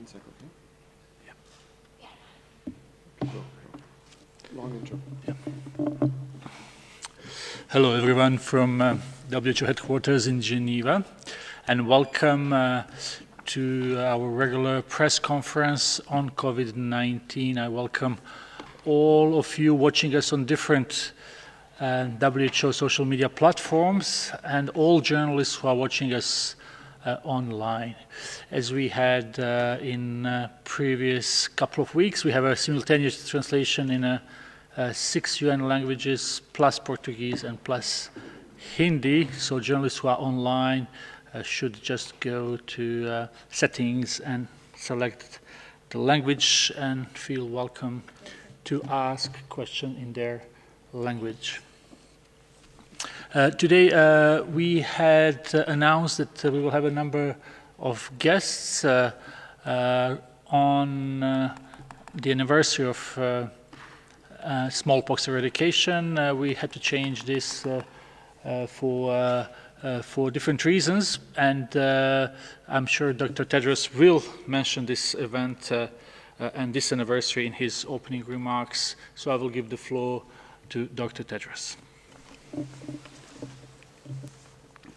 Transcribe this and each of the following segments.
sec, okay? Yeah. Long intro. Yeah. Hello, everyone from WHO headquarters in Geneva, and welcome to our regular press conference on COVID-19. I welcome all of you watching us on different WHO social media platforms and all journalists who are watching us online. As we had in previous couple of weeks, we have a simultaneous translation in 6 UN languages, plus Portuguese and plus Hindi. So journalists who are online should just go to settings and select the language and feel welcome to ask questions in their language. Today we had announced that we will have a number of guests on the anniversary of smallpox eradication. We had to change this for different reasons, and I'm sure Dr. Tedros will mention this event and this anniversary in his opening remarks. So I will give the floor to Dr. Tedros.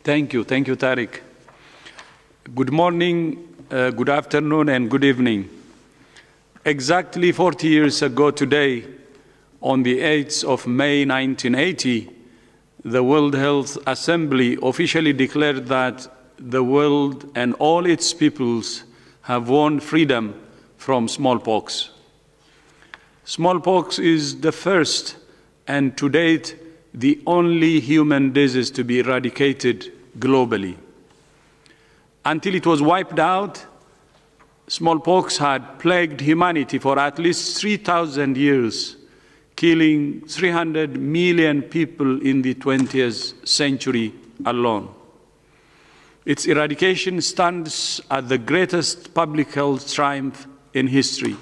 Thank you, Tariq. Good morning, good afternoon, and good evening. Exactly 40 years ago today, on the 8th of May 1980, the World Health Assembly officially declared that the world and all its peoples have won freedom from smallpox. Smallpox is the first and to date the only human disease to be eradicated globally. Until it was wiped out, smallpox had plagued humanity for at least 3,000 years, killing 300 million people in the 20th century alone. Its eradication stands as the greatest public health triumph in history.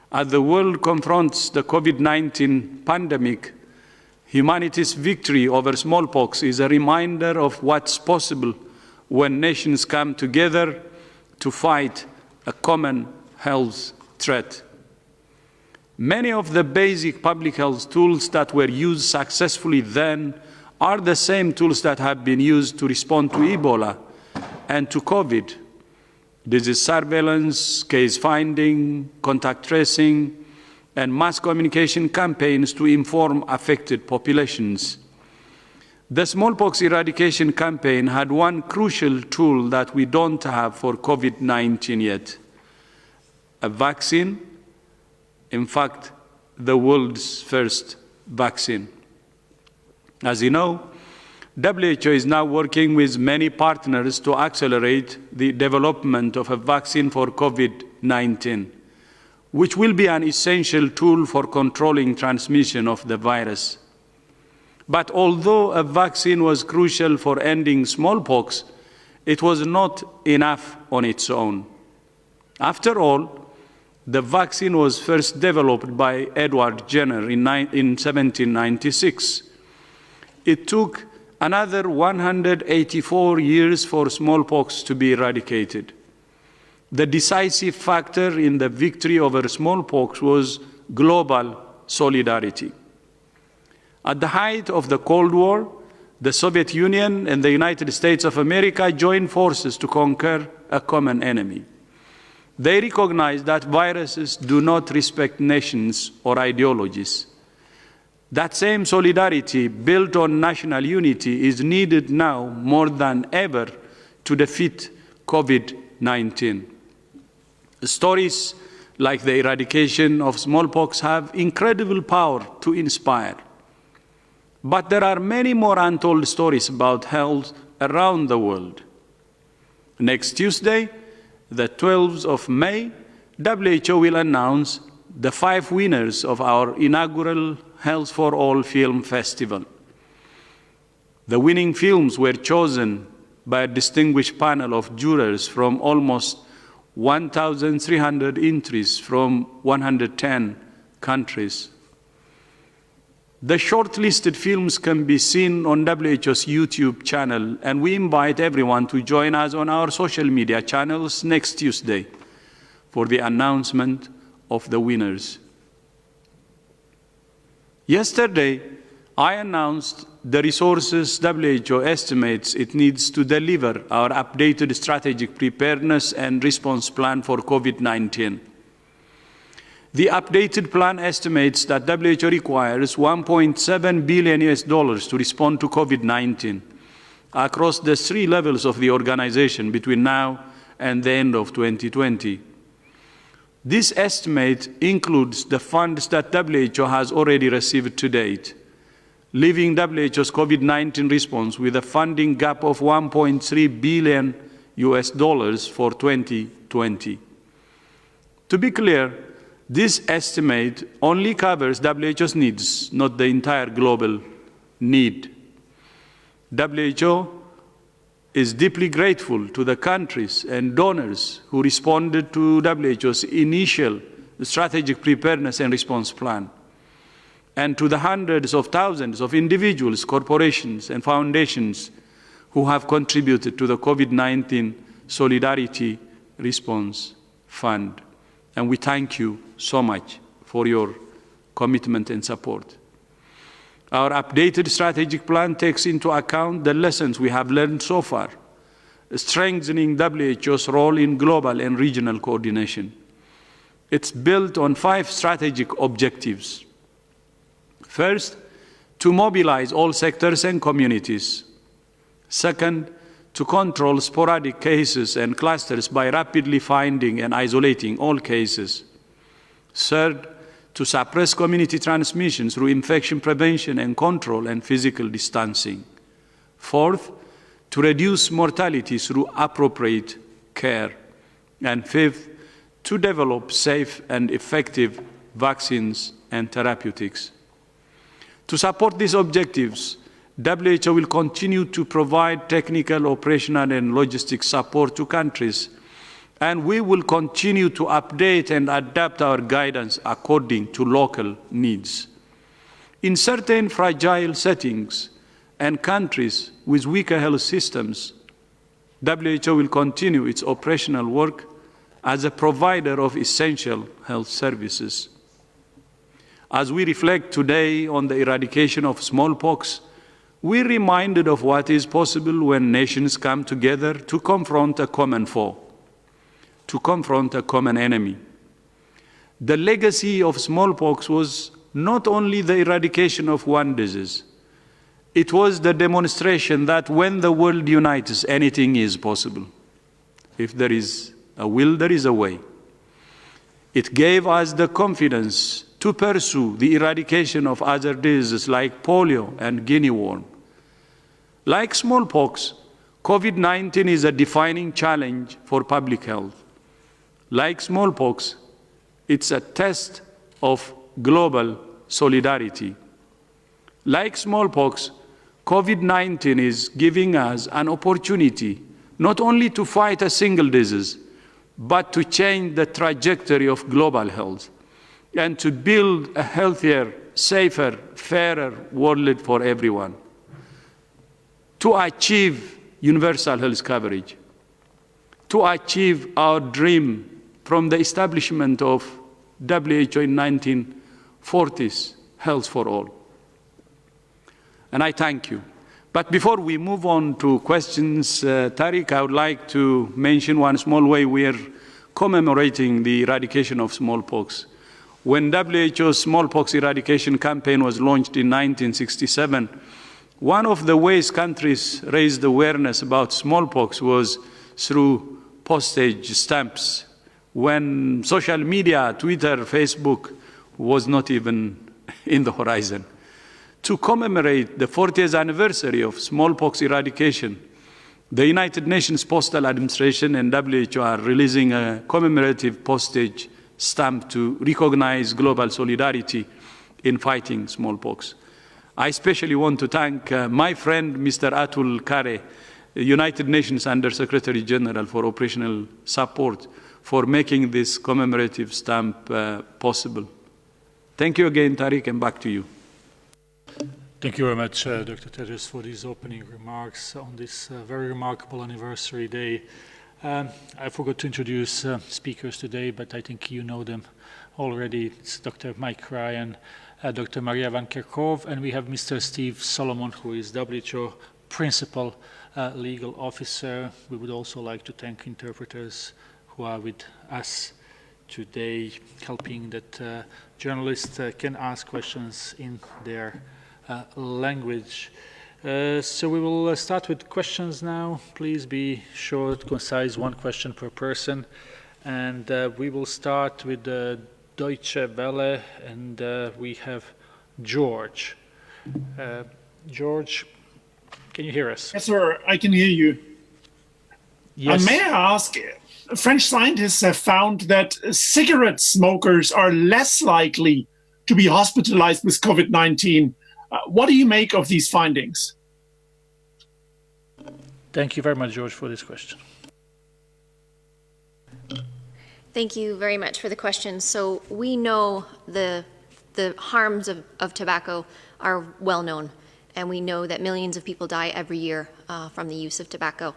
As the world confronts the COVID-19 pandemic, humanity's victory over smallpox is a reminder of what's possible when nations come together to fight a common health threat. Many of the basic public health tools that were used successfully then are the same tools that have been used to respond to Ebola and to COVID. Disease surveillance, case finding, contact tracing, and mass communication campaigns to inform affected populations. The smallpox eradication campaign had one crucial tool that we don't have for COVID-19 yet: a vaccine. In fact, the world's first vaccine. As you know, WHO is now working with many partners to accelerate the development of a vaccine for COVID-19, which will be an essential tool for controlling transmission of the virus. But although a vaccine was crucial for ending smallpox, it was not enough on its own. After all, the vaccine was first developed by Edward Jenner in 1796. It took another 184 years for smallpox to be eradicated. The decisive factor in the victory over smallpox was global solidarity. At the height of the Cold War, the Soviet Union and the United States of America joined forces to conquer a common enemy. They recognized that viruses do not respect nations or ideologies. That same solidarity built on national unity is needed now more than ever to defeat COVID-19. Stories like the eradication of smallpox have incredible power to inspire. But there are many more untold stories about health around the world. Next Tuesday, the 12th of May, WHO will announce the 5 winners of our inaugural Health for All Film Festival. The winning films were chosen by a distinguished panel of jurors from almost 1,300 entries from 110 countries. The shortlisted films can be seen on WHO's YouTube channel, and we invite everyone to join us on our social media channels next Tuesday for the announcement of the winners. Yesterday, I announced the resources WHO estimates it needs to deliver our updated strategic preparedness and response plan for COVID-19. The updated plan estimates that WHO requires $1.7 billion to respond to COVID-19 across the 3 levels of the organization between now and the end of 2020. This estimate includes the funds that WHO has already received to date, leaving WHO's COVID-19 response with a funding gap of $1.3 billion for 2020. To be clear, this estimate only covers WHO's needs, not the entire global need. WHO is deeply grateful to the countries and donors who responded to WHO's initial strategic preparedness and response plan, and to the hundreds of thousands of individuals, corporations, and foundations who have contributed to the COVID-19 Solidarity Response Fund. And we thank you so much for your commitment and support. Our updated strategic plan takes into account the lessons we have learned so far, strengthening WHO's role in global and regional coordination. It's built on 5 strategic objectives. First, to mobilize all sectors and communities. Second, to control sporadic cases and clusters by rapidly finding and isolating all cases. Third, to suppress community transmission through infection prevention and control and physical distancing. Fourth, to reduce mortality through appropriate care. And fifth, to develop safe and effective vaccines and therapeutics. To support these objectives, WHO will continue to provide technical, operational, and logistics support to countries, and we will continue to update and adapt our guidance according to local needs. In certain fragile settings and countries with weaker health systems, WHO will continue its operational work as a provider of essential health services. As we reflect today on the eradication of smallpox, we're reminded of what is possible when nations come together to confront a common foe, to confront a common enemy. The legacy of smallpox was not only the eradication of one disease, it was the demonstration that when the world unites, anything is possible. If there is a will, there is a way. It gave us the confidence to pursue the eradication of other diseases like polio and guinea worm. Like smallpox, COVID-19 is a defining challenge for public health. Like smallpox, it's a test of global solidarity. Like smallpox, COVID-19 is giving us an opportunity not only to fight a single disease, but to change the trajectory of global health and to build a healthier, safer, fairer world for everyone. To achieve universal health coverage, to achieve our dream from the establishment of WHO in 1940s, health for all. And I thank you. But before we move on to questions, Tariq, I would like to mention one small way we are commemorating the eradication of smallpox. When WHO's smallpox eradication campaign was launched in 1967, one of the ways countries raised awareness about smallpox was through postage stamps, when social media, Twitter, Facebook, was not even in the horizon. To commemorate the 40th anniversary of smallpox eradication, the United Nations Postal Administration and WHO are releasing a commemorative postage stamp to recognize global solidarity in fighting smallpox. I especially want to thank my friend, Mr. Atul Khare, United Nations Under-Secretary General for Operational Support, for making this commemorative stamp possible. Thank you again, Tariq, and back to you. Thank you very much, Dr. Tedros, for these opening remarks on this very remarkable anniversary day I forgot to introduce speakers today, but I think you know them already. It's Dr. Mike Ryan, Dr. Maria Van Kerkhove, and we have Mr. Steve Solomon, who is WHO Principal Legal Officer. We would also like to thank interpreters who are with us today, helping that journalists can ask questions in their language. So we will start with questions now. Please be short, concise, one question per person. And we will start with Deutsche Welle, and we have George. George, can you hear us? Yes, sir, I can hear you. Yes. May I ask, French scientists have found that cigarette smokers are less likely to be hospitalized with COVID-19. What do you make of these findings? Thank you very much, George, for this question. Thank you very much for the question. So we know the harms of tobacco are well known, and we know that millions of people die every year from the use of tobacco.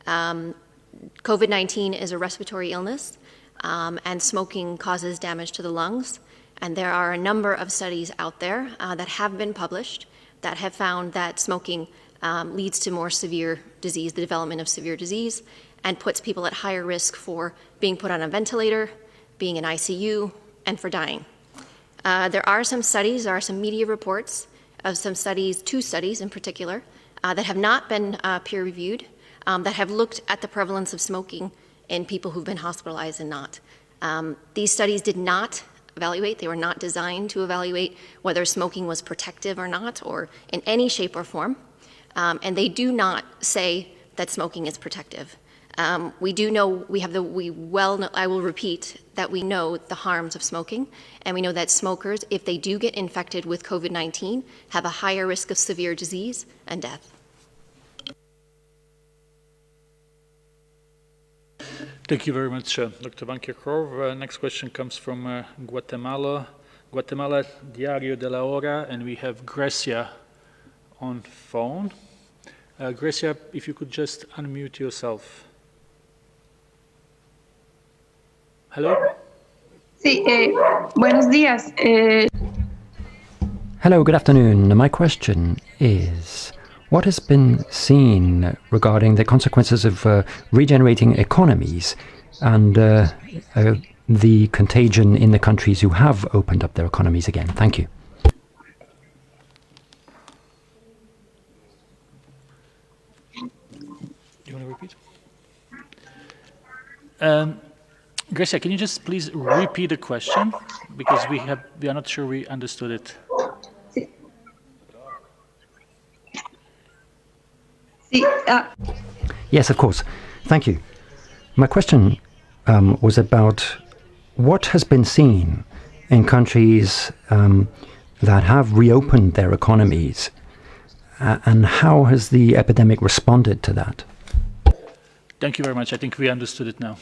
COVID-19 is a respiratory illness, and smoking causes damage to the lungs. And there are a number of studies out there that have been published that have found that smoking leads to more severe disease, the development of severe disease, and puts people at higher risk for being put on a ventilator, being in ICU, and for dying. There are some studies, there are some media reports of some studies, 2 studies in particular, that have not been peer-reviewed, that have looked at the prevalence of smoking in people who've been hospitalized and not. These studies did not evaluate, they were not designed to evaluate whether smoking was protective or not, or in any shape or form. And they do not say that smoking is protective. We do know, I will repeat that we know the harms of smoking, and we know that smokers, if they do get infected with COVID-19, have a higher risk of severe disease and death. Thank you very much, Dr. Van Kerkhove. Next question comes from Guatemala. Guatemala, Diario de la Hora, and we have Grecia on phone. Grecia, if you could just unmute yourself. Hello? Sí, buenos días. Hello, good afternoon. My question is, what has been seen regarding the consequences of regenerating economies and the contagion in the countries who have opened up their economies again? Thank you. Do you want to repeat? Grecia, can you just please repeat the question? Because we are not sure we understood it. Yes, of course. Thank you. My question was about what has been seen in countries that have reopened their economies, and how has the epidemic responded to that? Thank you very much. I think we understood it now.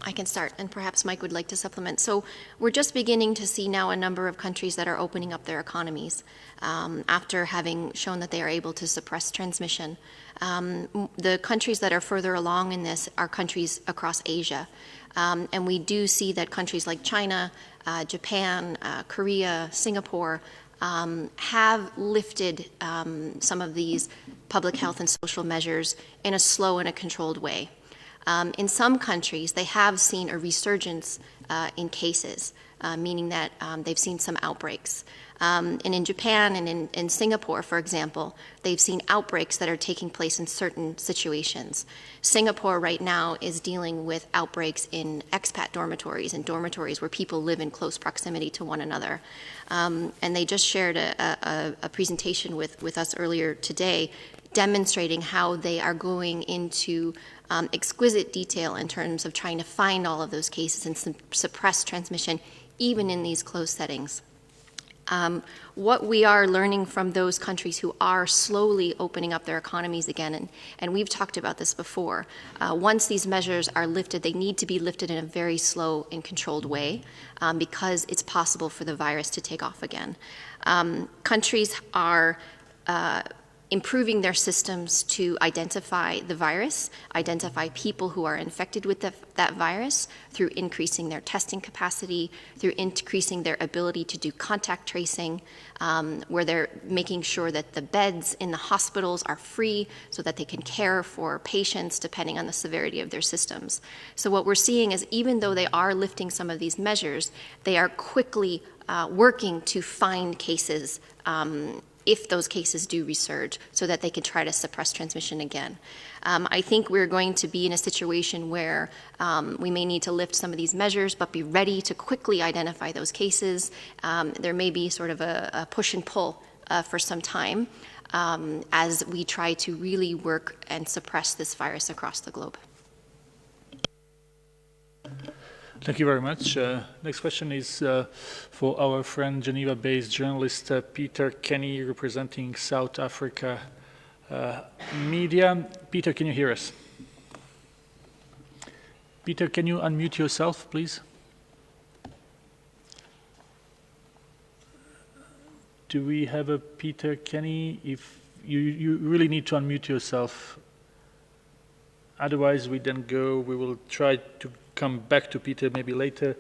I can start, and perhaps Mike would like to supplement. So we're just beginning to see now a number of countries that are opening up their economies after having shown that they are able to suppress transmission. The countries that are further along in this are countries across Asia. And we do see that countries like China, Japan, Korea, Singapore have lifted some of these public health and social measures in a slow and a controlled way. In some countries, they have seen a resurgence in cases, meaning that they've seen some outbreaks. And in Japan and in Singapore, for example, they've seen outbreaks that are taking place in certain situations. Singapore right now is dealing with outbreaks in expat dormitories and dormitories where people live in close proximity to one another. And they just shared a presentation with us earlier today demonstrating how they are going into exquisite detail in terms of trying to find all of those cases and suppress transmission even in these closed settings. What we are learning from those countries who are slowly opening up their economies again, and we've talked about this before, once these measures are lifted, they need to be lifted in a very slow and controlled way because it's possible for the virus to take off again. Countries are improving their systems to identify the virus, identify people who are infected with that virus through increasing their testing capacity, through increasing their ability to do contact tracing, where they're making sure that the beds in the hospitals are free so that they can care for patients depending on the severity of their systems. So what we're seeing is even though they are lifting some of these measures, they are quickly working to find cases if those cases do resurge, so that they can try to suppress transmission again. I think we're going to be in a situation where we may need to lift some of these measures, but be ready to quickly identify those cases. There may be sort of a push and pull for some time as we try to really work and suppress this virus across the globe. Thank you very much. Next question is for our friend Geneva-based journalist Peter Kenny, representing South Africa media. Peter, can you hear us? Peter, can you unmute yourself, please? Do we have a Peter Kenny? If you really need to unmute yourself. Otherwise, we will try to come back to Peter maybe later.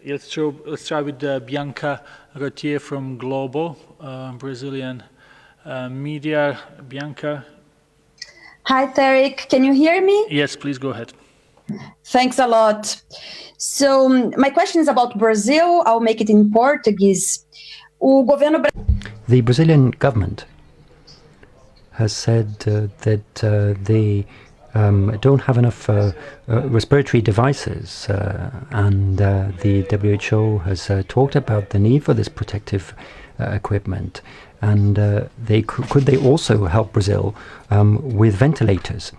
Let's try with Bianca Rotier from Globo, Brazilian media. Bianca. Hi, Tarek. Can you hear me? Yes, please go ahead. Thanks a lot. So my question is about Brazil. I'll make it in Portuguese. The Brazilian government has said that they don't have enough respiratory devices, and the WHO has talked about the need for this protective equipment. And could they also help Brazil with ventilators?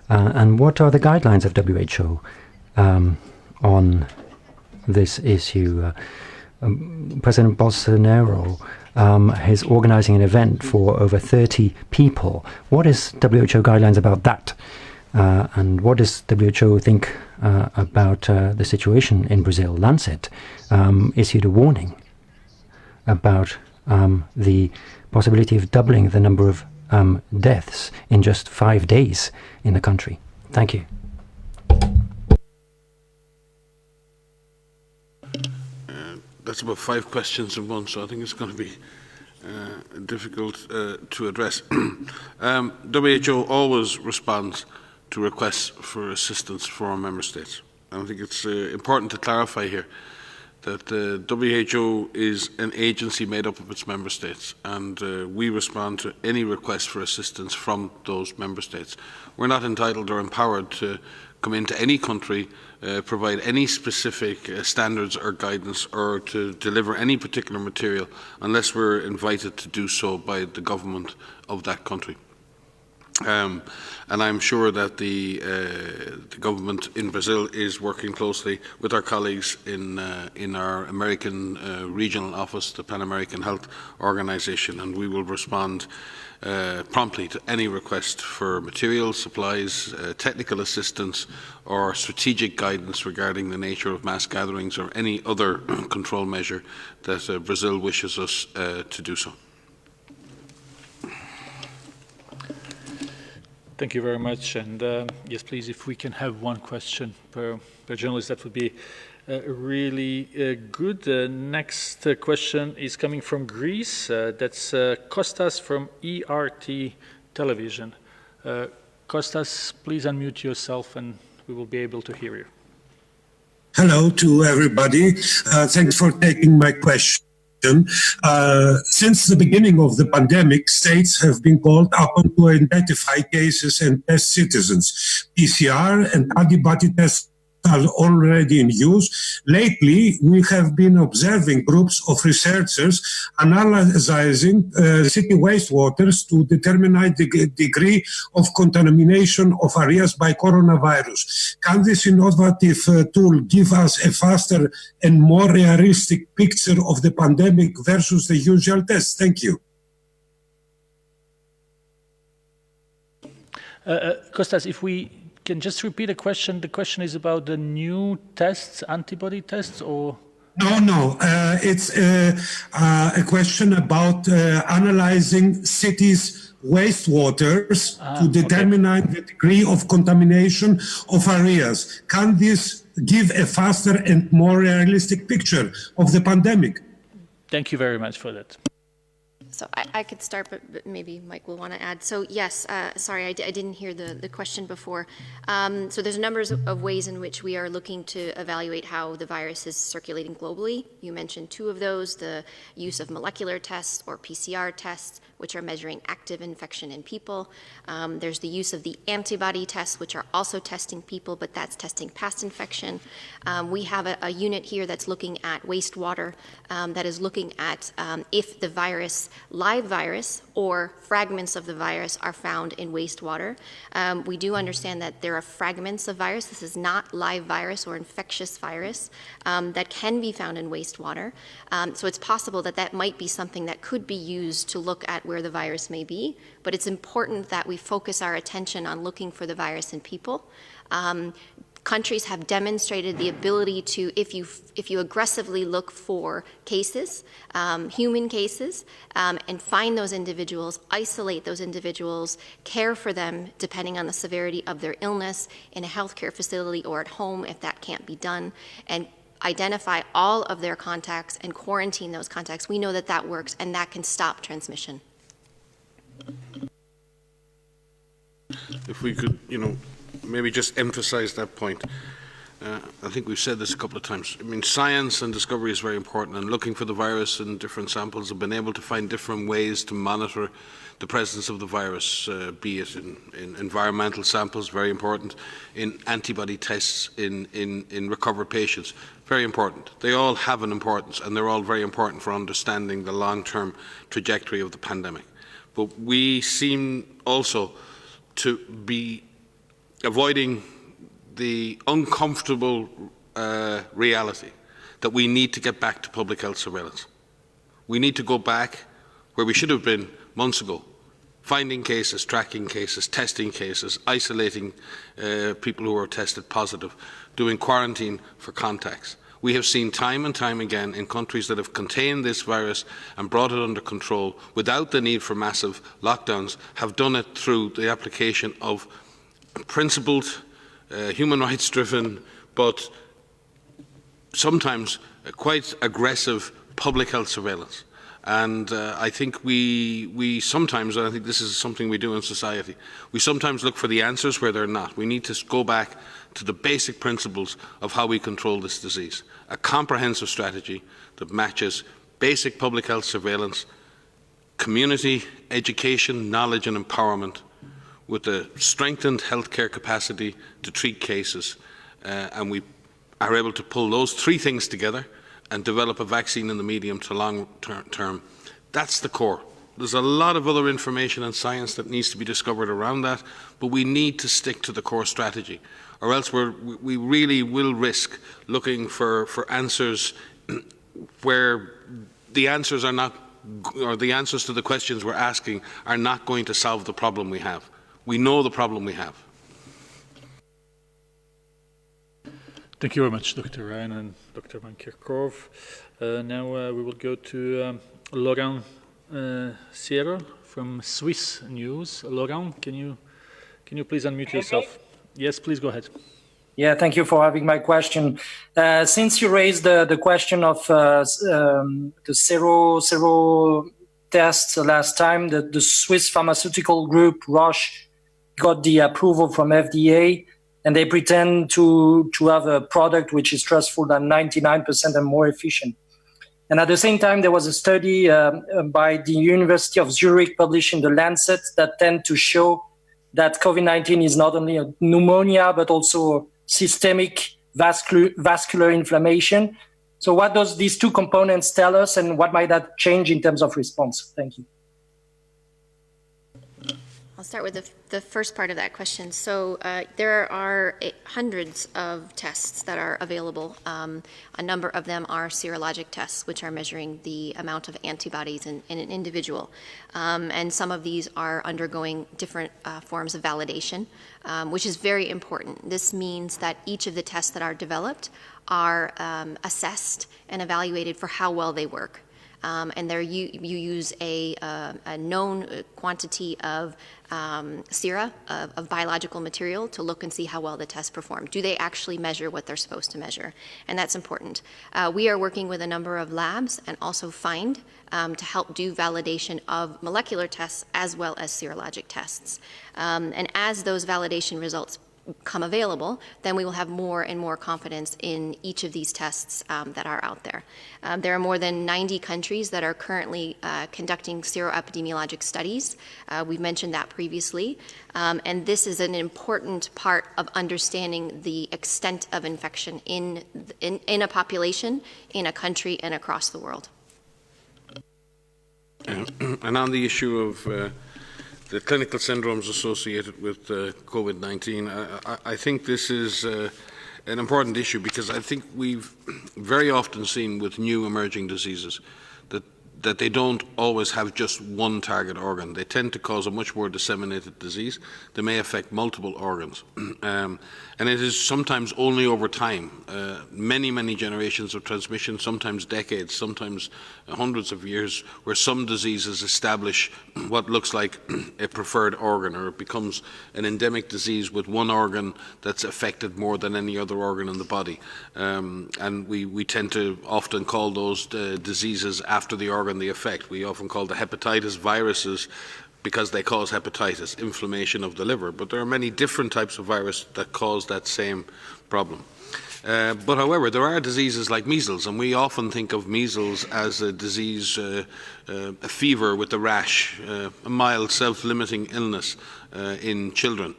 And what are the guidelines of WHO on this issue? President Bolsonaro is organizing an event for over 30 people. What is WHO guidelines about that? And what does WHO think about the situation in Brazil? Lancet issued a warning about the possibility of doubling the number of deaths in just 5 days in the country. Thank you. That's about 5 questions in one, so I think it's going to be difficult to address. WHO always responds to requests for assistance from member states. And I think it's important to clarify here that the WHO is an agency made up of its member states, and we respond to any request for assistance from those member states. We're not entitled or empowered to come into any country, provide any specific standards or guidance, or to deliver any particular material unless we're invited to do so by the government of that country. And I'm sure that the government in Brazil is working closely with our colleagues in our American regional office, the Pan American Health Organization, and we will respond promptly to any request for materials, supplies, technical assistance, or strategic guidance regarding the nature of mass gatherings or any other control measure that Brazil wishes us to do so. Thank you very much. And yes, please, if we can have one question per journalist, that would be really good. The next question is coming from Greece. That's Kostas from ERT Television. Kostas, please unmute yourself and we will be able to hear you. Hello to everybody. Thanks for taking my question. Since the beginning of the pandemic, states have been called upon to identify cases and test citizens. PCR and antibody tests are already in use. Lately, we have been observing groups of researchers analyzing city wastewaters to determine the degree of contamination of areas by coronavirus. Can this innovative tool give us a faster and more realistic picture of the pandemic versus the usual tests? Thank you. Kostas, if we can just repeat the question is about the new tests, antibody tests, or? No, it's a question about analyzing cities' wastewaters to determine the degree of contamination of areas. Can this give a faster and more realistic picture of the pandemic? Thank you very much for that. So I could start, but maybe Mike will want to add. So yes, sorry, I didn't hear the question before. So there's a number of ways in which we are looking to evaluate how the virus is circulating globally. You mentioned two of those, the use of molecular tests or PCR tests, which are measuring active infection in people. There's the use of the antibody tests, which are also testing people, but that's testing past infection. We have a unit here that's looking at wastewater, that is looking at if the virus, live virus or fragments of the virus are found in wastewater. We do understand that there are fragments of virus. This is not live virus or infectious virus that can be found in wastewater. So it's possible that that might be something that could be used to look at where the virus may be, but it's important that we focus our attention on looking for the virus in people. Countries have demonstrated the ability to, if you aggressively look for cases, human cases, and find those individuals, isolate those individuals, care for them depending on the severity of their illness in a healthcare facility or at home if that can't be done, and identify all of their contacts and quarantine those contacts. We know that that works and that can stop transmission. If we could, maybe just emphasize that point. I think we've said this a couple of times. I mean, science and discovery is very important, and looking for the virus in different samples have been able to find different ways to monitor the presence of the virus, be it in environmental samples, very important, in antibody tests in recovered patients, very important. They all have an importance, and they're all very important for understanding the long-term trajectory of the pandemic. But we seem also to be avoiding the uncomfortable reality that we need to get back to public health surveillance. We need to go back where we should have been months ago, finding cases, tracking cases, testing cases, isolating people who are tested positive, doing quarantine for contacts. We have seen time and time again in countries that have contained this virus and brought it under control without the need for massive lockdowns, have done it through the application of principled, human rights driven, but sometimes quite aggressive public health surveillance. And I think we sometimes, and I think this is something we do in society, we sometimes look for the answers where they're not. We need to go back to the basic principles of how we control this disease. A comprehensive strategy that matches basic public health surveillance, community, education, knowledge and empowerment with a strengthened healthcare capacity to treat cases. And we are able to pull those three things together and develop a vaccine in the medium to long term. That's the core. There's a lot of other information and science that needs to be discovered around that, but we need to stick to the core strategy, or else we really will risk looking for answers where the answers are not, or the answers to the questions we're asking are not going to solve the problem we have. We know the problem we have. Thank you very much, Dr. Ryan and Dr. Van Kerkhove. Now we will go to Laurent Sierra from Swiss News. Laurent, can you please unmute yourself? Yes, please go ahead. Yeah, thank you for having my question. Since you raised the question of the zero tests last time, the Swiss pharmaceutical group Roche got the approval from FDA, and they pretend to have a product which is trustful than 99% and more efficient. And at the same time, there was a study by the University of Zurich published in The Lancet that tend to show that COVID-19 is not only a pneumonia, but also systemic vascular inflammation. So what does these two components tell us, and what might that change in terms of response? Thank you. I'll start with the first part of that question. So there are hundreds of tests that are available. A number of them are serologic tests, which are measuring the amount of antibodies in an individual. And some of these are undergoing different forms of validation, which is very important. This means that each of the tests that are developed are assessed and evaluated for how well they work. And there you use a known quantity of sera, of biological material, to look and see how well the tests perform. Do they actually measure what they're supposed to measure? And that's important. We are working with a number of labs and also FIND to help do validation of molecular tests as well as serologic tests. And as those validation results come available, then we will have more and more confidence in each of these tests that are out there. There are more than 90 countries that are currently conducting seroepidemiologic studies. We've mentioned that previously. And this is an important part of understanding the extent of infection in a population, in a country, and across the world. And on the issue of the clinical syndromes associated with COVID-19, I think this is an important issue, because I think we've very often seen with new emerging diseases that they don't always have just one target organ. They tend to cause a much more disseminated disease. They may affect multiple organs. And it is sometimes only over time, many, many generations of transmission, sometimes decades, sometimes hundreds of years, where some diseases establish what looks like a preferred organ, or it becomes an endemic disease with one organ that's affected more than any other organ in the body. And we tend to often call those diseases after the organ they affect. We often call the hepatitis viruses because they cause hepatitis, inflammation of the liver. But there are many different types of virus that cause that same problem. But however, there are diseases like measles, and we often think of measles as a disease, a fever with a rash, a mild self-limiting illness in children.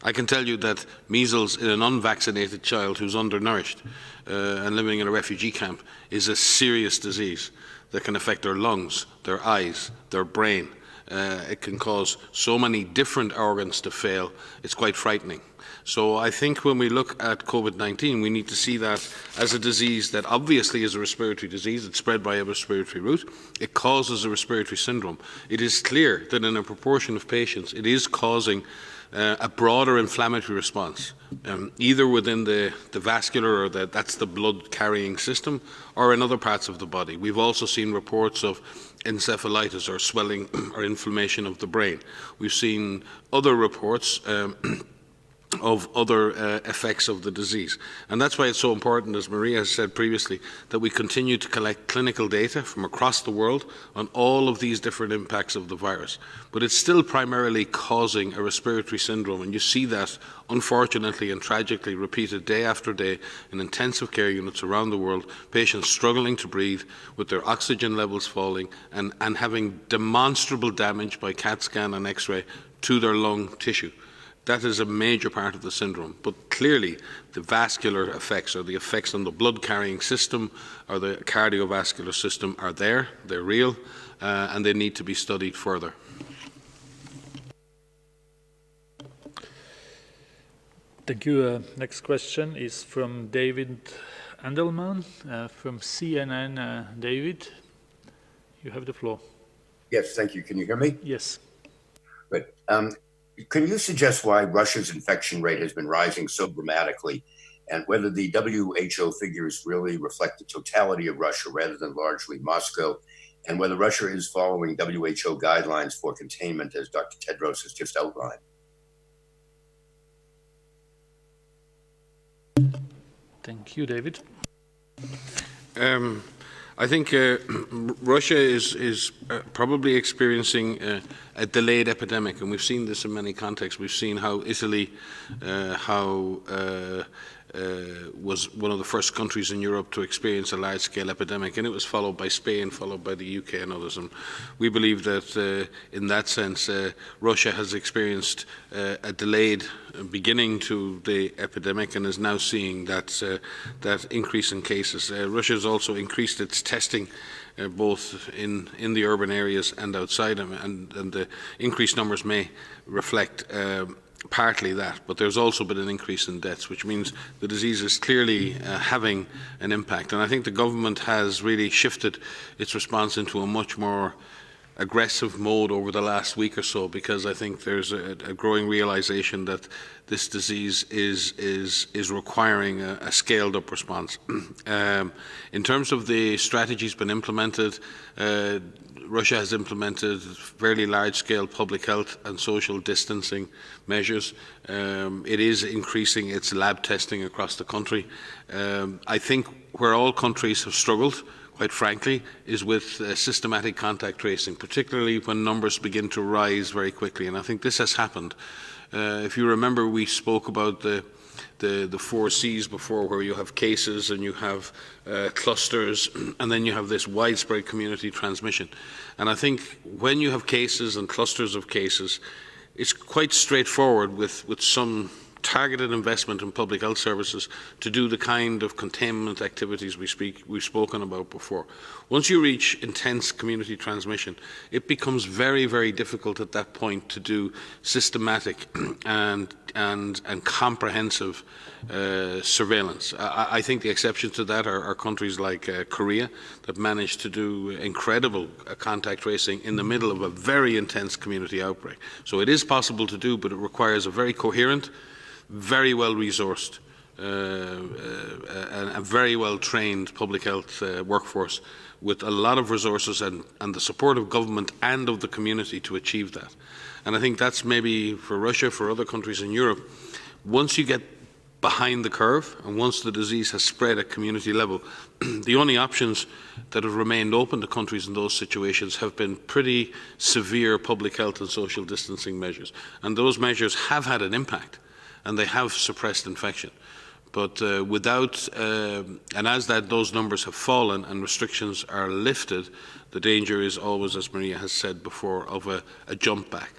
I can tell you that measles in an unvaccinated child who's undernourished and living in a refugee camp is a serious disease that can affect their lungs, their eyes, their brain. It can cause so many different organs to fail. It's quite frightening. So I think when we look at COVID-19, we need to see that as a disease that obviously is a respiratory disease. It's spread by a respiratory route. It causes a respiratory syndrome. It is clear that in a proportion of patients, it is causing a broader inflammatory response, either within the vascular, or that's the blood-carrying system, or in other parts of the body. We've also seen reports of encephalitis, or swelling or inflammation of the brain. We've seen other reports of other effects of the disease. And that's why it's so important, as Maria has said previously, that we continue to collect clinical data from across the world on all of these different impacts of the virus. But it's still primarily causing a respiratory syndrome, and you see that, unfortunately and tragically, repeated day after day in intensive care units around the world, patients struggling to breathe with their oxygen levels falling and having demonstrable damage by CAT scan and X-ray to their lung tissue. That is a major part of the syndrome. But clearly, the vascular effects, or the effects on the blood-carrying system or the cardiovascular system, are there, they're real, and they need to be studied further. Thank you. Next question is from David Andelman from CNN. David, you have the floor. Yes, thank you. Can you hear me? Yes. Good. Can you suggest why Russia's infection rate has been rising so dramatically, and whether the WHO figures really reflect the totality of Russia rather than largely Moscow, and whether Russia is following WHO guidelines for containment, as Dr. Tedros has just outlined? Thank you, David. I think Russia is probably experiencing a delayed epidemic, and we've seen this in many contexts. We've seen how Italy, how was one of the first countries in Europe to experience a large-scale epidemic, and it was followed by Spain, followed by the UK and others. And we believe that in that sense, Russia has experienced a delayed beginning to the epidemic and is now seeing that increase in cases. Russia has also increased its testing both in the urban areas and outside them, and the increased numbers may reflect partly that, but there's also been an increase in deaths, which means the disease is clearly having an impact. And I think the government has really shifted its response into a much more aggressive mode over the last week or so, because I think there's a growing realization that this disease is requiring a scaled up response. In terms of the strategies been implemented, Russia has implemented fairly large-scale public health and social distancing measures. It is increasing its lab testing across the country. I think where all countries have struggled, quite frankly, is with systematic contact tracing, particularly when numbers begin to rise very quickly. And I think this has happened. If you remember, we spoke about the 4 C's before, where you have cases and you have clusters, and then you have this widespread community transmission. And I think when you have cases and clusters of cases, it's quite straightforward with some targeted investment in public health services to do the kind of containment activities we've spoken about before. Once you reach intense community transmission, it becomes very, very difficult at that point to do systematic and comprehensive surveillance. I think the exceptions to that are countries like Korea, that managed to do incredible contact tracing in the middle of a very intense community outbreak. So it is possible to do, but it requires a very coherent, very well-resourced and a very well-trained public health workforce with a lot of resources and the support of government and of the community to achieve that. And I think that's maybe for Russia, for other countries in Europe, once you get behind the curve and once the disease has spread at community level, the only options that have remained open to countries in those situations have been pretty severe public health and social distancing measures. And those measures have had an impact, and they have suppressed infection. But and as those numbers have fallen and restrictions are lifted, the danger is always, as Maria has said before, of a jump back.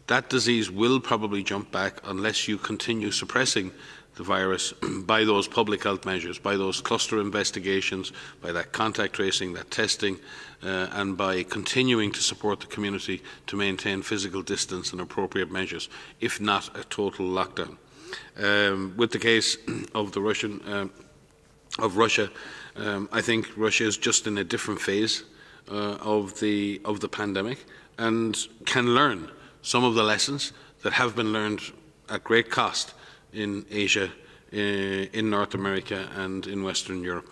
That disease will probably jump back unless you continue suppressing the virus by those public health measures, by those cluster investigations, by that contact tracing, that testing, and by continuing to support the community to maintain physical distance and appropriate measures, if not a total lockdown. With the case of Russia, I think Russia is just in a different phase of the pandemic and can learn some of the lessons that have been learned at great cost in Asia, in North America, and in Western Europe.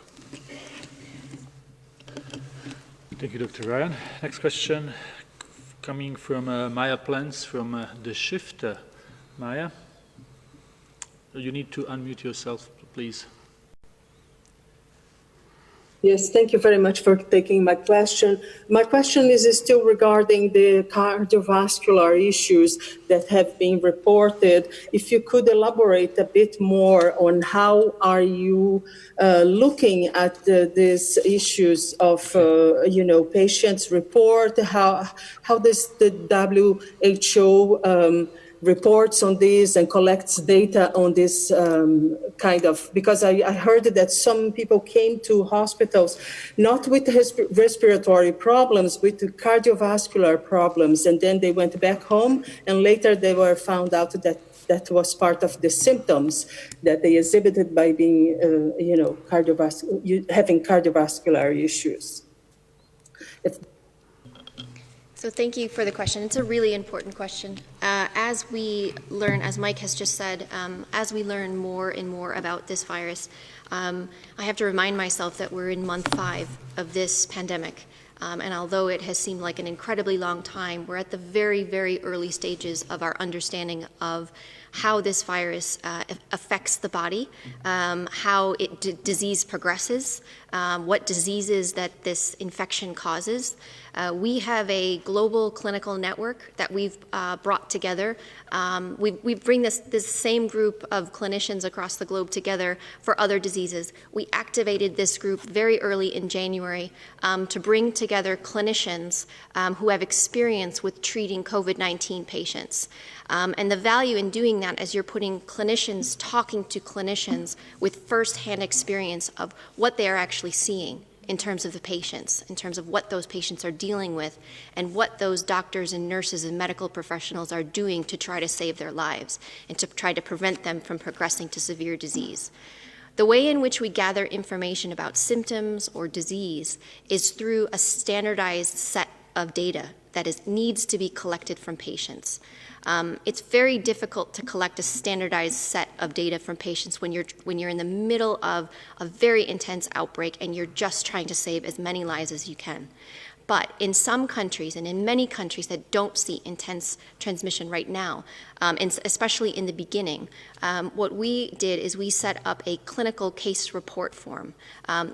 Thank you, Dr. Ryan. Next question coming from Maya Plans from The Shift. Maya, you need to unmute yourself, please. Yes, thank you very much for taking my question. My question is still regarding the cardiovascular issues that have been reported. If you could elaborate a bit more on how are you looking at these issues of, patients report, how does the WHO reports on this and collects data on this because I heard that some people came to hospitals not with respiratory problems, with cardiovascular problems, and then they went back home and later they were found out that was part of the symptoms that they exhibited by being, having cardiovascular issues. So thank you for the question. It's a really important question. As we learn, as Mike has just said, as we learn more and more about this virus, I have to remind myself that we're in month 5 of this pandemic. And although it has seemed like an incredibly long time, we're at the very, very early stages of our understanding of how this virus affects the body, how disease progresses, what diseases that this infection causes. We have a global clinical network that we've brought together. We bring this same group of clinicians across the globe together for other diseases. We activated this group very early in January to bring together clinicians who have experience with treating COVID-19 patients. And the value in doing that is you're putting clinicians talking to clinicians with firsthand experience of what they are actually seeing in terms of the patients, in terms of what those patients are dealing with, and what those doctors and nurses and medical professionals are doing to try to save their lives and to try to prevent them from progressing to severe disease. The way in which we gather information about symptoms or disease is through a standardized set of data that needs to be collected from patients. It's very difficult to collect a standardized set of data from patients when you're in the middle of a very intense outbreak and you're just trying to save as many lives as you can. But in some countries, and in many countries that don't see intense transmission right now, and especially in the beginning, what we did is we set up a clinical case report form,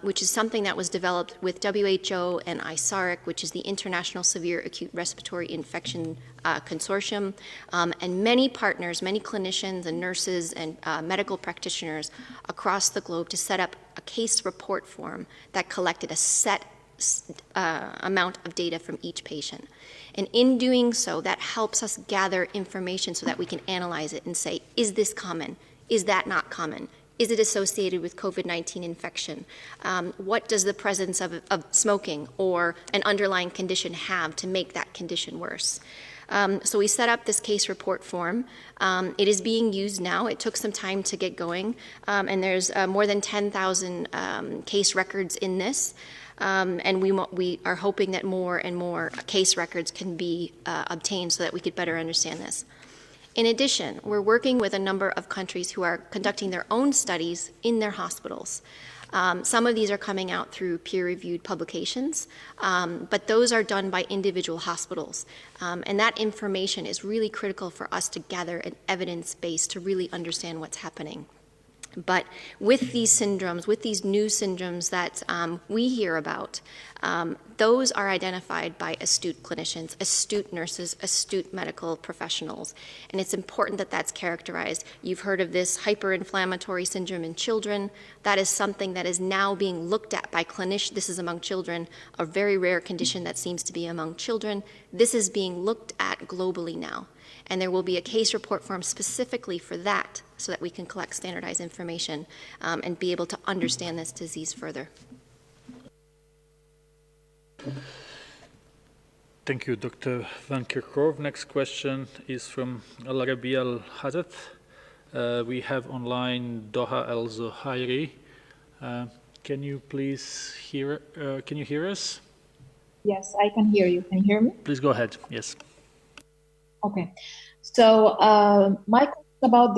which is something that was developed with WHO and ISARIC, which is the International Severe Acute Respiratory Infection Consortium, and many partners, many clinicians and nurses and medical practitioners across the globe to set up a case report form that collected a set amount of data from each patient. And in doing so, that helps us gather information so that we can analyze it and say, is this common? Is that not common? Is it associated with COVID-19 infection? What does the presence of smoking or an underlying condition have to make that condition worse? So we set up this case report form. It is being used now. It took some time to get going, and there's more than 10,000 case records in this. And we are hoping that more and more case records can be obtained so that we could better understand this. In addition, we're working with a number of countries who are conducting their own studies in their hospitals. Some of these are coming out through peer-reviewed publications, but those are done by individual hospitals. And that information is really critical for us to gather an evidence base to really understand what's happening. But with these syndromes, with these new syndromes that we hear about, those are identified by astute clinicians, astute nurses, astute medical professionals. And it's important that that's characterized. You've heard of this hyperinflammatory syndrome in children. That is something that is now being looked at by clinicians. This is among children, a very rare condition that seems to be among children. This is being looked at globally now. And there will be a case report form specifically for that so that we can collect standardized information and be able to understand this disease further. Thank you, Dr. Van Kerkhove. Next question is from Al-Arabi Al-Hadath. We have online Doha Al-Zuhairi. Can you please hear us? Yes, I can hear you. Can you hear me? Please go ahead. Yes. Okay. So my question is about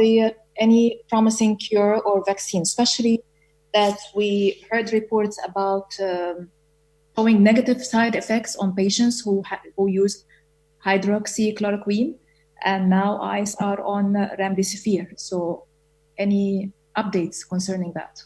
any promising cure or vaccine, especially that we heard reports about showing negative side effects on patients who use hydroxychloroquine, and now eyes are on remdesivir. So any updates concerning that?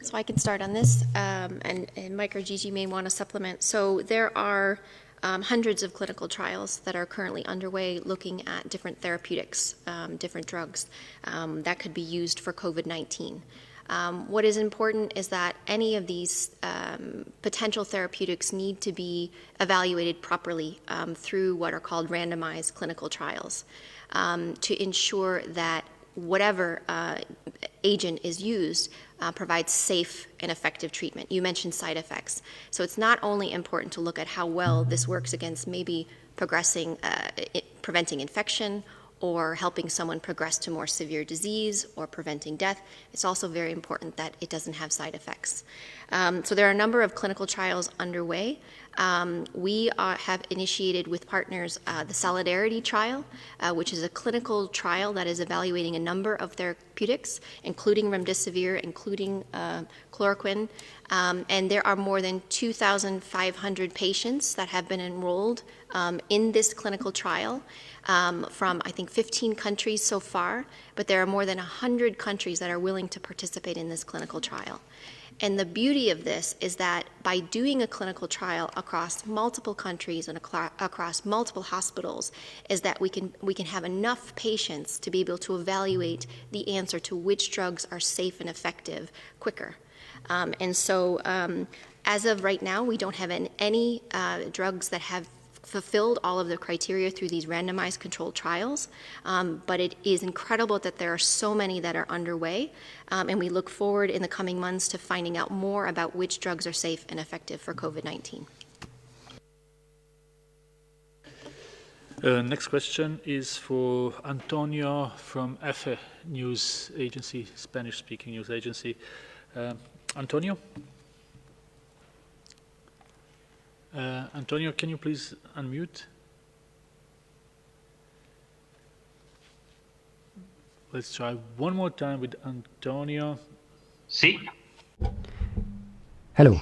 So I can start on this, and Mike or Gigi may want to supplement. So there are hundreds of clinical trials that are currently underway looking at different therapeutics, different drugs that could be used for COVID-19. What is important is that any of these potential therapeutics need to be evaluated properly through what are called randomized clinical trials to ensure that whatever agent is used provides safe and effective treatment. You mentioned side effects. So it's not only important to look at how well this works against maybe preventing infection or helping someone progress to more severe disease or preventing death. It's also very important that it doesn't have side effects. So there are a number of clinical trials underway. We have initiated with partners the Solidarity Trial, which is a clinical trial that is evaluating a number of therapeutics, including remdesivir, including chloroquine. And there are more than 2,500 patients that have been enrolled in this clinical trial from, I think, 15 countries so far, but there are more than 100 countries that are willing to participate in this clinical trial. And the beauty of this is that by doing a clinical trial across multiple countries and across multiple hospitals, is that we can have enough patients to be able to evaluate the answer to which drugs are safe and effective quicker. And so as of right now, we don't have any drugs that have fulfilled all of the criteria through these randomized controlled trials, but it is incredible that there are so many that are underway, and we look forward in the coming months to finding out more about which drugs are safe and effective for COVID-19. Next question is for Antonio from EFE News Agency, Spanish-speaking news agency. Antonio? Antonio, can you please unmute? Let's try one more time with Antonio. Sí. Hello.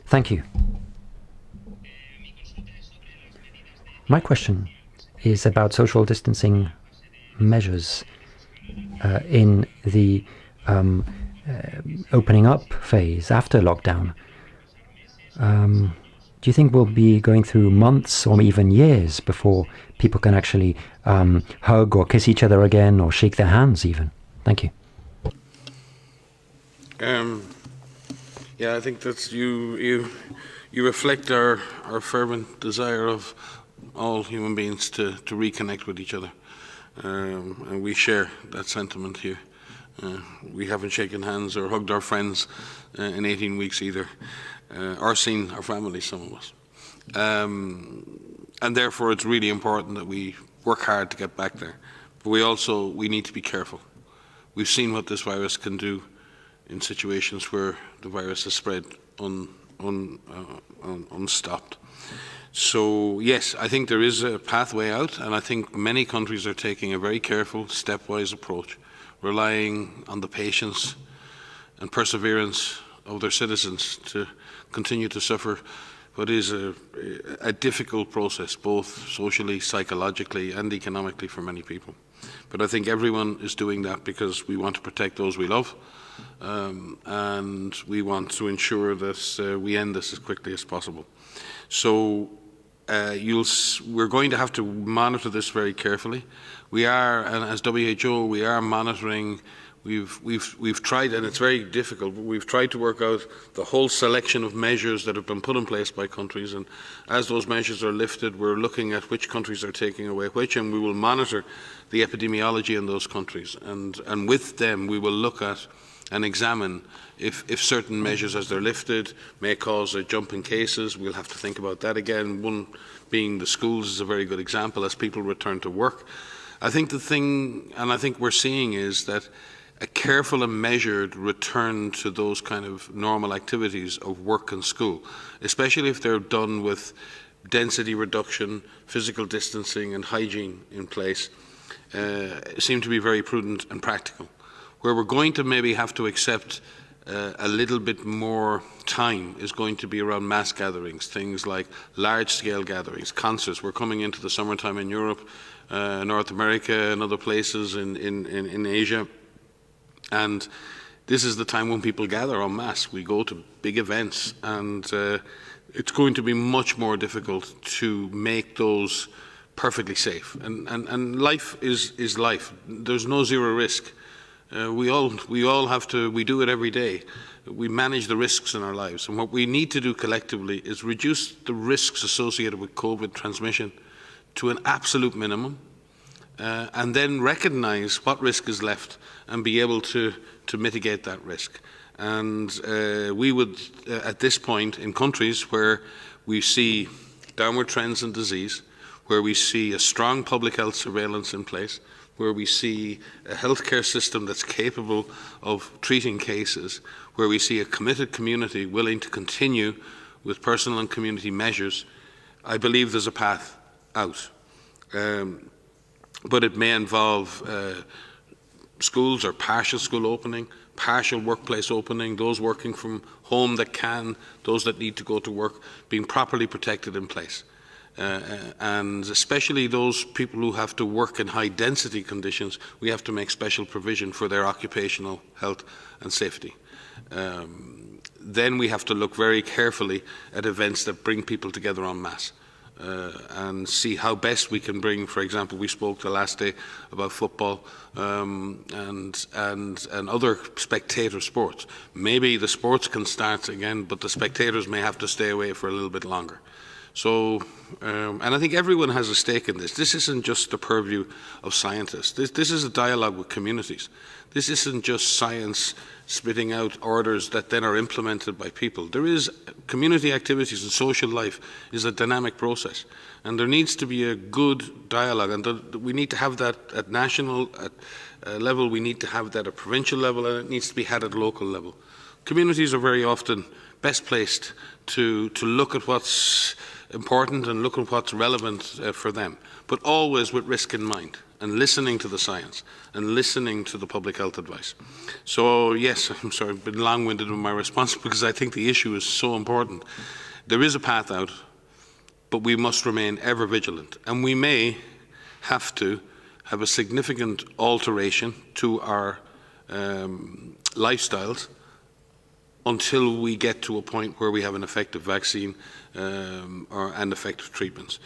Thank you. My question is about social distancing measures in the opening up phase after lockdown. Do you think we'll be going through months or even years before people can actually hug or kiss each other again or shake their hands even? Thank you. Yeah, I think that's you reflect our fervent desire of all human beings to reconnect with each other, and we share that sentiment here. We haven't shaken hands or hugged our friends in 18 weeks either, or seen our families, some of us. And therefore it's really important that we work hard to get back there. But we need to be careful. We've seen what this virus can do in situations where the virus has spread unstopped. So yes, I think there is a pathway out, and I think many countries are taking a very careful, stepwise approach, relying on the patience and perseverance of their citizens to continue to suffer what is a difficult process, both socially, psychologically and economically for many people. But I think everyone is doing that because we want to protect those we love, and we want to ensure that we end this as quickly as possible. So we're going to have to monitor this very carefully. We are, and as WHO, we are monitoring. We've tried, and it's very difficult, but we've tried to work out the whole selection of measures that have been put in place by countries, and as those measures are lifted, we're looking at which countries are taking away which, and we will monitor the epidemiology in those countries, and with them we will look at and examine if certain measures as they're lifted may cause a jump in cases. We'll have to think about that again. One being the schools is a very good example as people return to work. I think the thing, and I think we're seeing, is that a careful and measured return to those kind of normal activities of work and school, especially if they're done with density reduction, physical distancing and hygiene in place, seem to be very prudent and practical. Where we're going to maybe have to accept a little bit more time is going to be around mass gatherings, things like large-scale gatherings, concerts. We're coming into the summertime in Europe, North America and other places in Asia. And this is the time when people gather en masse. We go to big events, and it's going to be much more difficult to make those perfectly safe. And life is life. There's no zero risk. We all have to. We do it every day. We manage the risks in our lives, and what we need to do collectively is reduce the risks associated with COVID transmission to an absolute minimum, and then recognise what risk is left and be able to mitigate that risk. And we would, at this point, in countries where we see downward trends in disease, where we see a strong public health surveillance in place, where we see a healthcare system that's capable of treating cases, where we see a committed community willing to continue with personal and community measures, I believe there's a path out. But it may involve schools or partial school opening, partial workplace opening, those working from home that can, those that need to go to work, being properly protected in place. And especially those people who have to work in high density conditions, we have to make special provision for their occupational health and safety. Then we have to look very carefully at events that bring people together en masse. And see how best we can bring, for example, we spoke the last day about football and other spectator sports. Maybe the sports can start again, but the spectators may have to stay away for a little bit longer. So, and I think everyone has a stake in this. This isn't just the purview of scientists. This is a dialogue with communities. This isn't just science spitting out orders that then are implemented by people. There is community activities and social life is a dynamic process, and there needs to be a good dialogue, and we need to have that at national level, we need to have that at provincial level, and it needs to be had at local level. Communities are very often best placed to look at what's important and look at what's relevant for them, but always with risk in mind, and listening to the science and listening to the public health advice. So yes, I'm sorry, I've been long-winded in my response because I think the issue is so important. There is a path out, but we must remain ever vigilant, and we may have to have a significant alteration to our lifestyles until we get to a point where we have an effective vaccine and effective treatments.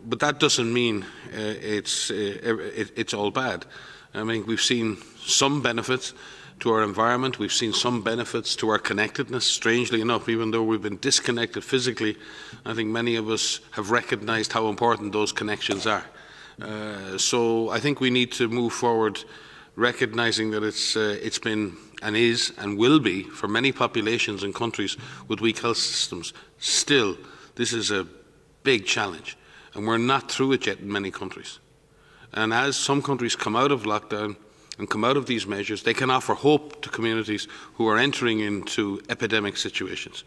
But that doesn't mean it's all bad. I mean, we've seen some benefits to our environment. We've seen some benefits to our connectedness. Strangely enough, even though we've been disconnected physically, I think many of us have recognized how important those connections are. So I think we need to move forward recognizing that it's been and is and will be for many populations and countries with weak health systems. Still, this is a big challenge. And we're not through it yet in many countries. And as some countries come out of lockdown and come out of these measures, they can offer hope to communities who are entering into epidemic situations.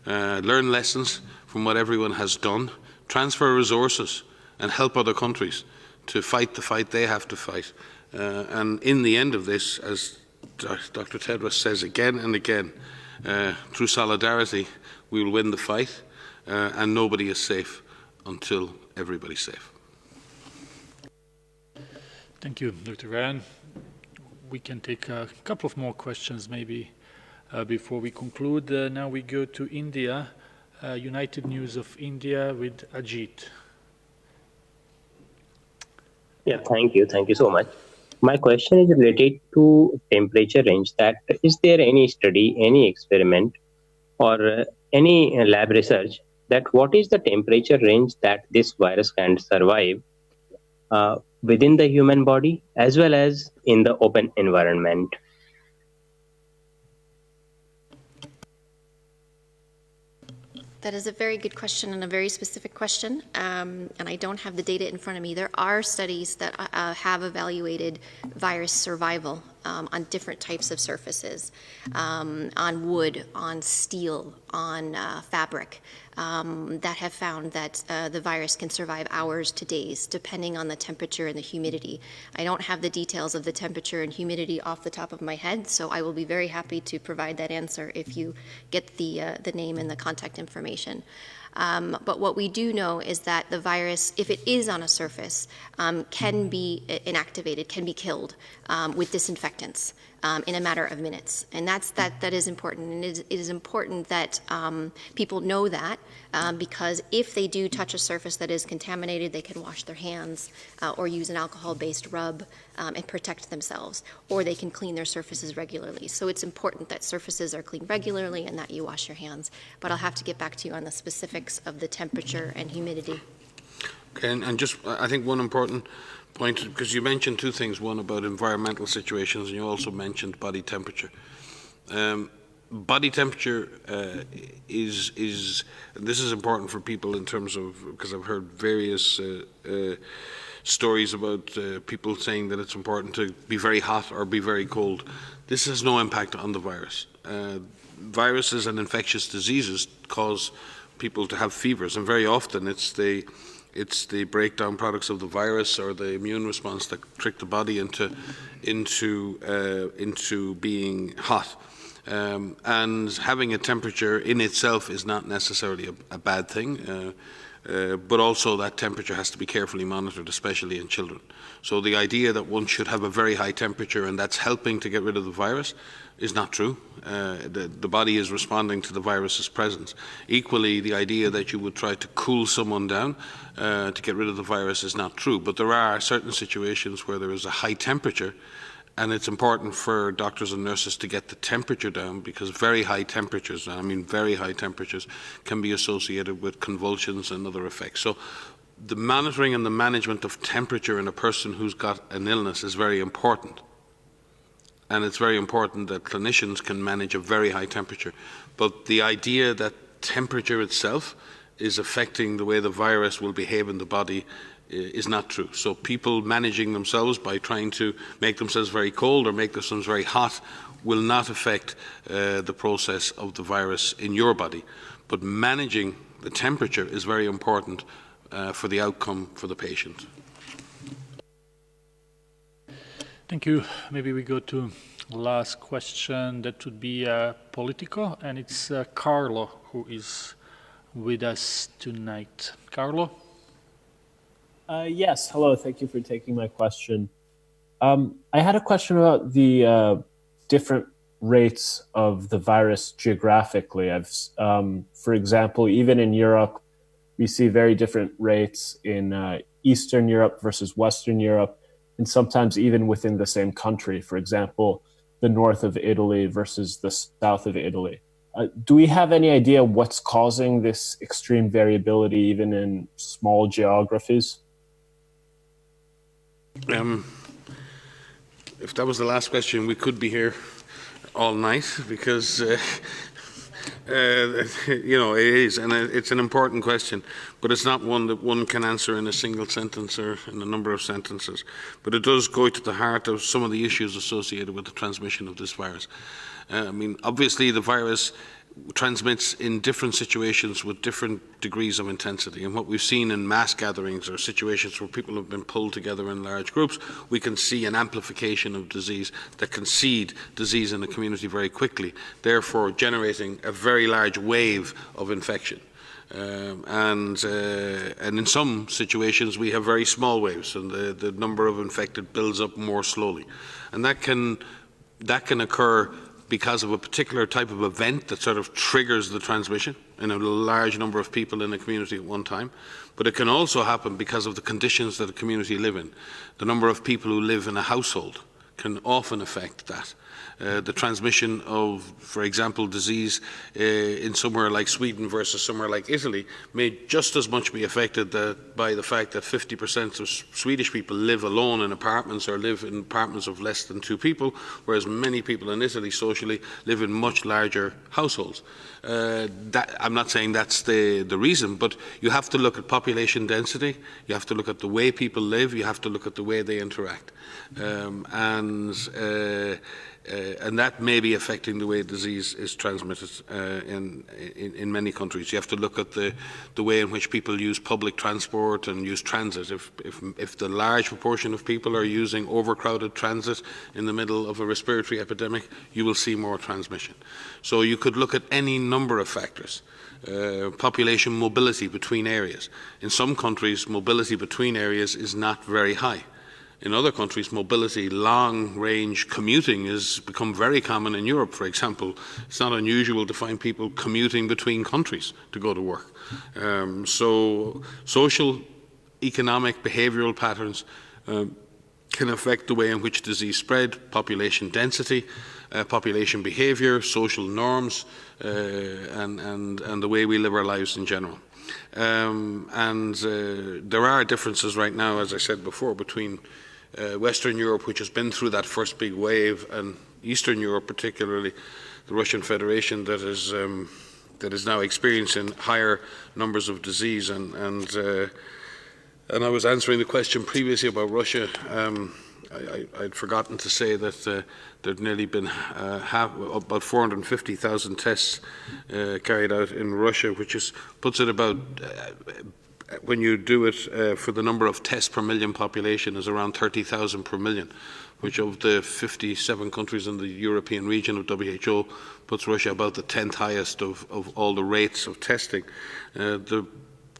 Learn lessons from what everyone has done, transfer resources and help other countries to fight the fight they have to fight. And in the end of this, as Dr. Tedros says again and again, through solidarity, we will win the fight, and nobody is safe until everybody's safe. Thank you, Dr. Ryan. We can take a couple of more questions maybe before we conclude. Now we go to India, United News of India with Ajit. Yeah, thank you. Thank you so much. My question is related to temperature range. That is there any study, any experiment, or any lab research that what is the temperature range that this virus can survive within the human body as well as in the open environment? That is a very good question and a very specific question, and I don't have the data in front of me. There are studies that have evaluated virus survival on different types of surfaces, on wood, on steel, on fabric, that have found that the virus can survive hours to days, depending on the temperature and the humidity. I don't have the details of the temperature and humidity off the top of my head, so I will be very happy to provide that answer if you get the name and the contact information. But what we do know is that the virus, if it is on a surface, can be inactivated, can be killed with disinfectants in a matter of minutes. And that is important. And it is important that people know that because if they do touch a surface that is contaminated, they can wash their hands or use an alcohol-based rub and protect themselves, or they can clean their surfaces regularly. So it's important that surfaces are cleaned regularly and that you wash your hands. But I'll have to get back to you on the specifics of the temperature and humidity. Okay, and just, I think one important point, because you mentioned two things, one about environmental situations, and you also mentioned body temperature. Body temperature is this is important for people in terms of, because I've heard various stories about people saying that it's important to be very hot or be very cold. This has no impact on the virus. Viruses and infectious diseases cause people to have fevers, and very often it's the breakdown products of the virus or the immune response that trick the body into being hot. And having a temperature in itself is not necessarily a bad thing, but also that temperature has to be carefully monitored, especially in children. So the idea that one should have a very high temperature and that's helping to get rid of the virus is not true. The body is responding to the virus's presence. Equally, the idea that you would try to cool someone down to get rid of the virus is not true. But there are certain situations where there is a high temperature, and it's important for doctors and nurses to get the temperature down, because very high temperatures, and I mean very high temperatures, can be associated with convulsions and other effects. So the monitoring and the management of temperature in a person who's got an illness is very important. And it's very important that clinicians can manage a very high temperature. But the idea that temperature itself is affecting the way the virus will behave in the body is not true. So people managing themselves by trying to make themselves very cold or make themselves very hot will not affect the process of the virus in your body. But managing the temperature is very important for the outcome for the patient. Thank you. Maybe we go to last question. That would be Politico, and it's Carlo who is with us tonight. Carlo? Yes, hello, thank you for taking my question. I had a question about the different rates of the virus geographically. For example, even in Europe, we see very different rates in Eastern Europe versus Western Europe, and sometimes even within the same country. For example, the north of Italy versus the south of Italy. Do we have any idea what's causing this extreme variability even in small geographies? If that was the last question, we could be here all night, because you know, it is, and it's an important question, but it's not one that one can answer in a single sentence or in a number of sentences. But it does go to the heart of some of the issues associated with the transmission of this virus. I mean, obviously the virus transmits in different situations with different degrees of intensity. And what we've seen in mass gatherings or situations where people have been pulled together in large groups, we can see an amplification of disease that can seed disease in the community very quickly, therefore generating a very large wave of infection. And in some situations we have very small waves, and the number of infected builds up more slowly. And that can occur because of a particular type of event that sort of triggers the transmission in a large number of people in a community at one time. But it can also happen because of the conditions that a community live in. The number of people who live in a household can often affect that. The transmission of, for example, disease in somewhere like Sweden versus somewhere like Italy may just as much be affected by the fact that 50% of Swedish people live alone in apartments or live in apartments of less than 2 people, whereas many people in Italy socially live in much larger households. I'm not saying that's the reason, but you have to look at population density, you have to look at the way people live, you have to look at the way they interact. And that may be affecting the way disease is transmitted in many countries. You have to look at the way in which people use public transport and use transit. If the large proportion of people are using overcrowded transit in the middle of a respiratory epidemic, you will see more transmission. So you could look at any number of factors. Population mobility between areas. In some countries, mobility between areas is not very high. In other countries, mobility, long-range commuting has become very common in Europe, for example. It's not unusual to find people commuting between countries to go to work. So social, economic, behavioural patterns can affect the way in which disease spread, population density, population behaviour, social norms, and the way we live our lives in general. There are differences right now, as I said before, between Western Europe, which has been through that first big wave, and Eastern Europe, particularly the Russian Federation, that is now experiencing higher numbers of disease. And I was answering the question previously about Russia. I'd forgotten to say that there'd nearly been about 450,000 tests carried out in Russia, which puts it about, when you do it for the number of tests per million population, is around 30,000 per million, which of the 57 countries in the European region of WHO puts Russia about the 10th highest of all the rates of testing. The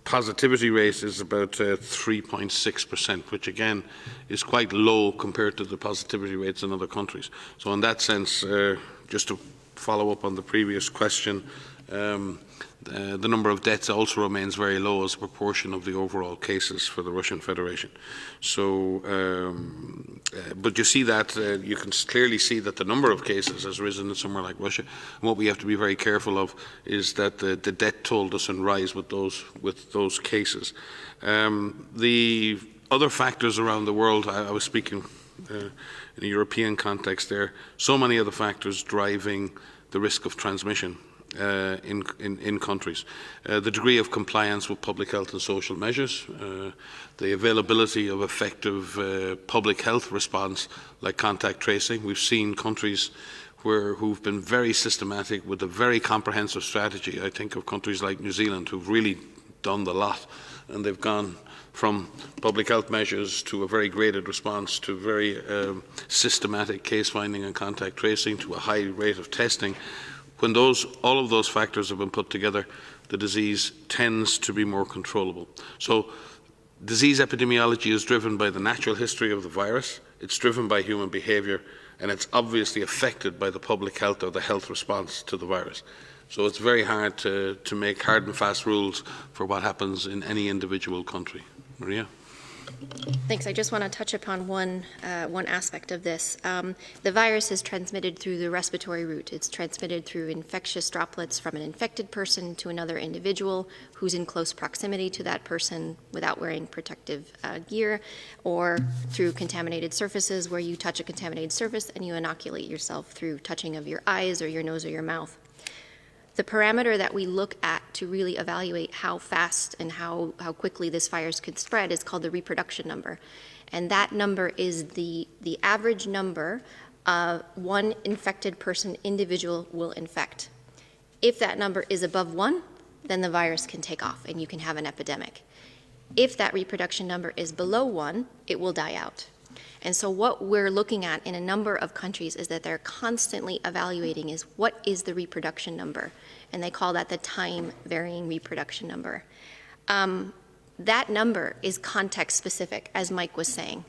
positivity rate is about 3.6%, which again is quite low compared to the positivity rates in other countries. So in that sense, just to follow up on the previous question, the number of deaths also remains very low as a proportion of the overall cases for the Russian Federation. So, but you see that, you can clearly see that the number of cases has risen in somewhere like Russia. And what we have to be very careful of is that the death toll doesn't rise with those cases. The other factors around the world, I was speaking in a European context there, so many other factors driving the risk of transmission in countries. The degree of compliance with public health and social measures, the availability of effective public health response like contact tracing. We've seen countries who've been very systematic with a very comprehensive strategy. I think of countries like New Zealand who've really done the lot, and they've gone from public health measures to a very graded response to very systematic case finding and contact tracing to a high rate of testing. When all of those factors have been put together, the disease tends to be more controllable. So disease epidemiology is driven by the natural history of the virus, it's driven by human behavior, and it's obviously affected by the public health or the health response to the virus. So it's very hard to make hard and fast rules for what happens in any individual country. Maria? Thanks. I just want to touch upon one aspect of this. The virus is transmitted through the respiratory route. It's transmitted through infectious droplets from an infected person to another individual who's in close proximity to that person without wearing protective gear, or through contaminated surfaces where you touch a contaminated surface and you inoculate yourself through touching of your eyes or your nose or your mouth. The parameter that we look at to really evaluate how fast and how quickly this virus could spread is called the reproduction number. And that number is the average number one infected person individual will infect. If that number is above 1, then the virus can take off and you can have an epidemic. If that reproduction number is below 1, it will die out. And so what we're looking at in a number of countries is that they're constantly evaluating is what is the reproduction number, and they call that the time varying reproduction number. That number is context specific, as Mike was saying.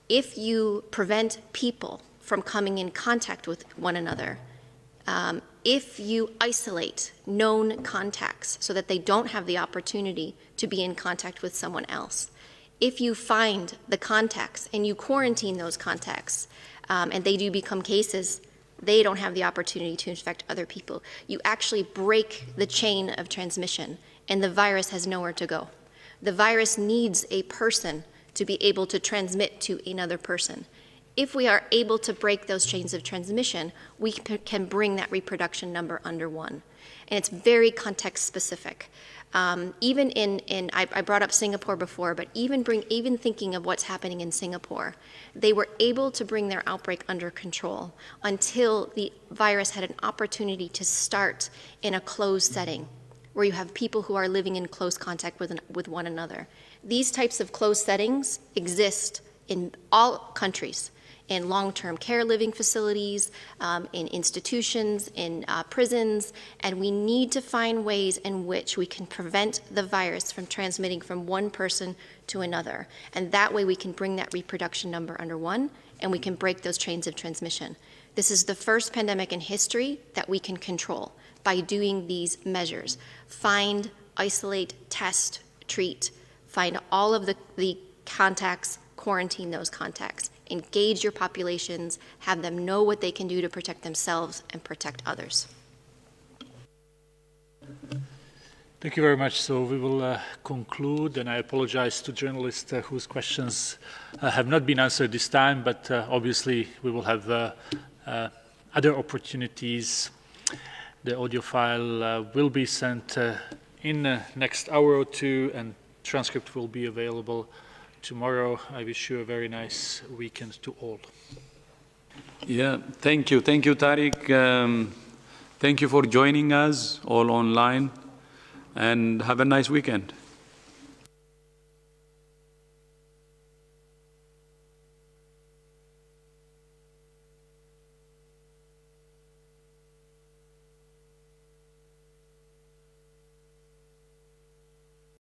If you prevent people from coming in contact with one another, if you isolate known contacts so that they don't have the opportunity to be in contact with someone else, if you find the contacts and you quarantine those contacts, and they do become cases, they don't have the opportunity to infect other people. You actually break the chain of transmission, and the virus has nowhere to go. The virus needs a person to be able to transmit to another person. If we are able to break those chains of transmission, we can bring that reproduction number under 1. And it's very context specific. Even I brought up Singapore before, but even thinking of what's happening in Singapore, they were able to bring their outbreak under control until the virus had an opportunity to start in a closed setting, where you have people who are living in close contact with one another. These types of closed settings exist in all countries, in long-term care living facilities, in institutions, in prisons, and we need to find ways in which we can prevent the virus from transmitting from one person to another. And that way we can bring that reproduction number under 1, and we can break those chains of transmission. This is the first pandemic in history that we can control by doing these measures. Find, isolate, test, treat, find all of the contacts, quarantine those contacts. Engage your populations, have them know what they can do to protect themselves and protect others. Thank you very much. So we will conclude, and I apologize to journalists whose questions have not been answered this time, but obviously we will have other opportunities. The audio file will be sent in the next hour or two, and transcript will be available tomorrow. I wish you a very nice weekend to all. Yeah, thank you. Thank you, Tariq. Thank you for joining us all online, and have a nice weekend.